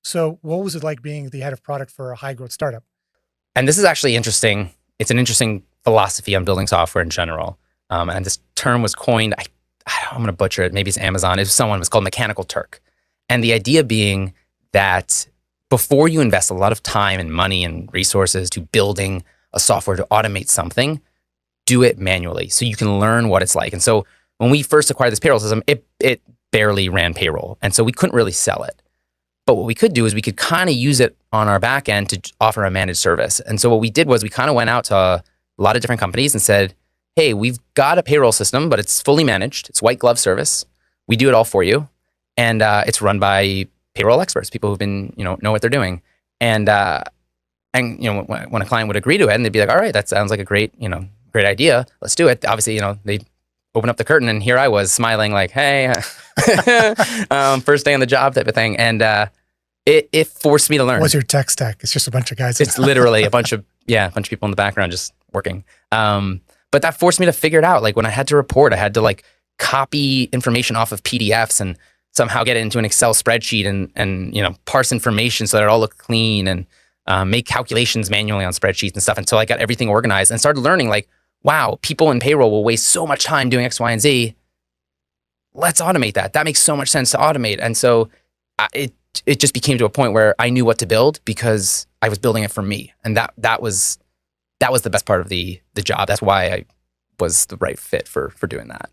So what was it like being the head of product for a high growth startup? And this is actually interesting. It's an interesting philosophy on building software in general. And this term was coined, I'm going to butcher it. Maybe it's Amazon. It was called Mechanical Turk. And the idea being that before you invest a lot of time and money and resources to building a software to automate something, do it manually so you can learn what it's like. And so when we first acquired this payroll system, it barely ran payroll. And so we couldn't really sell it. But what we could do is we could kind of use it on our back end to offer a managed service. And so what we did was we kind of went out to a lot of different companies and said, hey, we've got a payroll system, but it's fully managed. It's white glove service. We do it all for you. And it's run by payroll experts, people who've been, know what they're doing. And when a client would agree to it and they'd be like, all right, that sounds like a great idea. Let's do it. Obviously, they open up the curtain and here I was smiling like, hey, first day on the job type of thing. And it forced me to learn. What's your tech stack? It's just a bunch of guys. It's literally a bunch of people in the background just working. But that forced me to figure it out. Like when I had to report, I had to like copy information off of PDFs and somehow get it into an Excel spreadsheet and parse information so that it all looked clean and make calculations manually on spreadsheets and stuff until I got everything organized and started learning like, wow, people in payroll will waste so much time doing X, Y, and Z. Let's automate that. That makes so much sense to automate. And so it just became to a point where I knew what to build because I was building it for me. And that was the best part of the job. That's why I was the right fit for doing that.